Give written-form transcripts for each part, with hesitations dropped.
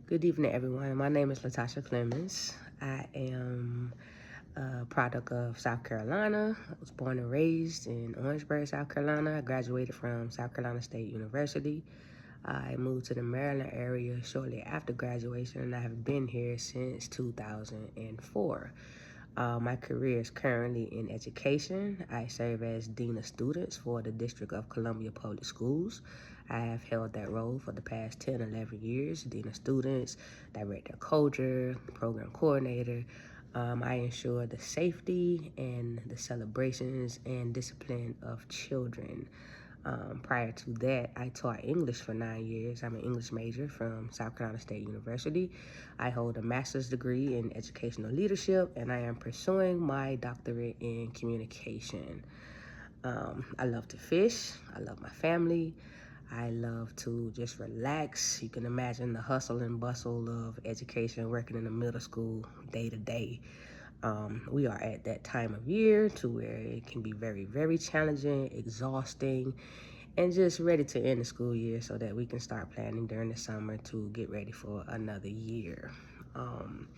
Good evening, everyone. My name is Latasha Clemens. I am a product of South Carolina. I was born and raised in Orangeburg, South Carolina. I graduated from South Carolina State University. I moved to the Maryland area shortly after graduation, and I have been here since 2004. My career is currently in education. I serve as Dean of Students for the District of Columbia Public Schools. I have held that role for the past 10, 11 years, Dean of Students, Director of Culture, Program Coordinator. I ensure the safety and the celebrations and discipline of children. Prior to that, I taught English for 9 years. I'm an English major from South Carolina State University. I hold a master's degree in educational leadership, and I am pursuing my doctorate in communication. I love to fish. I love my family. I love to just relax. You can imagine the hustle and bustle of education, working in a middle school day to day. We are at that time of year to where it can be very, very challenging, exhausting, and just ready to end the school year so that we can start planning during the summer to get ready for another year. Um,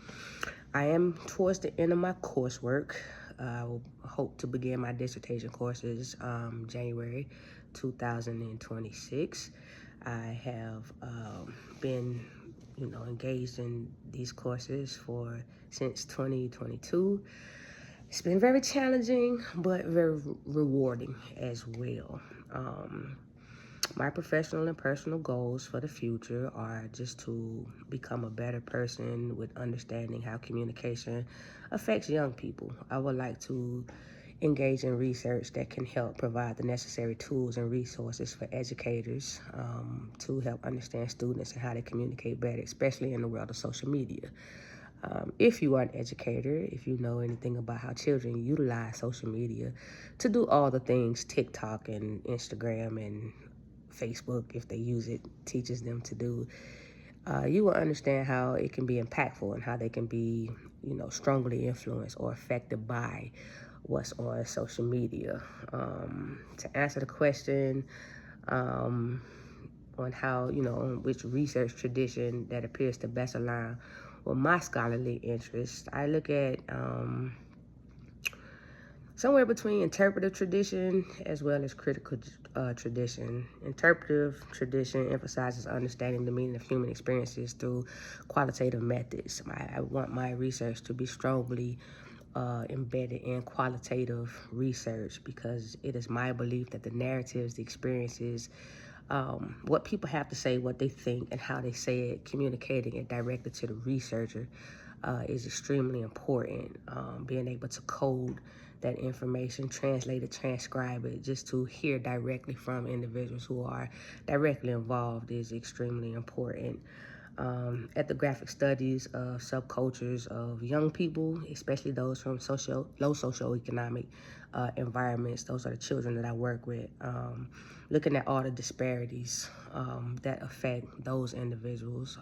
I am towards the end of my coursework. I will hope to begin my dissertation courses January 2026. I have been, engaged in these courses for since 2022. It's been very challenging, but very rewarding as well. Um, my professional and personal goals for the future are just to become a better person with understanding how communication affects young people. I would like to engage in research that can help provide the necessary tools and resources for educators to help understand students and how they communicate better, especially in the world of social media. If you are an educator, if you know anything about how children utilize social media to do all the things TikTok and Instagram and Facebook, if they use it, teaches them to do, you will understand how it can be impactful and how they can be, strongly influenced or affected by what's on social media. To answer the question on how, on which research tradition that appears to best align with my scholarly interests, I look at somewhere between interpretive tradition as well as critical tradition. Interpretive tradition emphasizes understanding the meaning of human experiences through qualitative methods. I want my research to be strongly embedded in qualitative research because it is my belief that the narratives, the experiences, what people have to say, what they think, and how they say it, communicating it directly to the researcher is extremely important. Being able to code that information, translate it, transcribe it, just to hear directly from individuals who are directly involved is extremely important. Ethnographic studies of subcultures of young people, especially those from low socioeconomic environments. Those are the children that I work with. Looking at all the disparities that affect those individuals.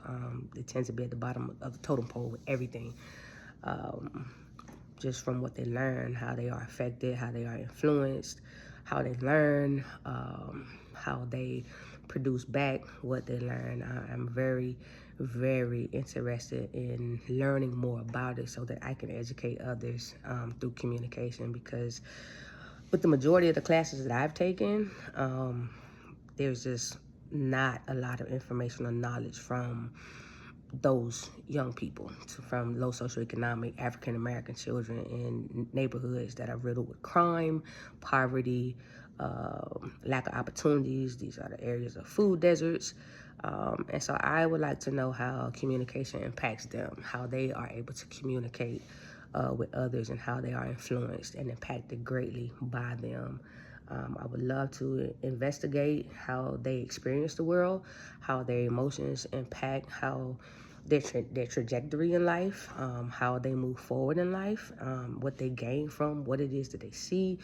They tend to be at the bottom of the totem pole with everything. Just from what they learn, how they are affected, how they are influenced, how they learn, how they produce back what they learn. I'm very, very interested in learning more about it so that I can educate others through communication, because with the majority of the classes that I've taken, there's just not a lot of information or knowledge from those young people, from low socioeconomic African American children in neighborhoods that are riddled with crime, poverty, lack of opportunities. These are the areas of food deserts. And so I would like to know how communication impacts them, how they are able to communicate with others, and how they are influenced and impacted greatly by them. I would love to investigate how they experience the world, how their emotions impact how their trajectory in life, how they move forward in life, what they gain from what it is that they see,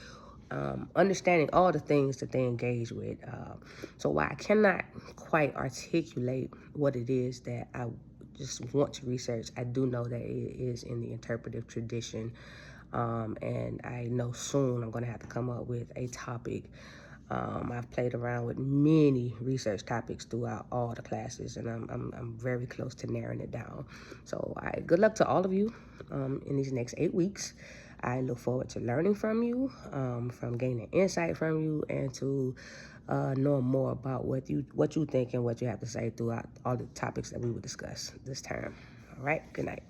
understanding all the things that they engage with. So while I cannot quite articulate what it is that I just want to research, I do know that it is in the interpretive tradition. And I know soon I'm going to have to come up with a topic I've played around with many research topics throughout all the classes, and I'm very close to narrowing it down. So good luck to all of you in these next 8 weeks. I look forward to learning from you, from gaining insight from you, and to knowing more about what you think and what you have to say throughout all the topics that we will discuss this term. All right, good night.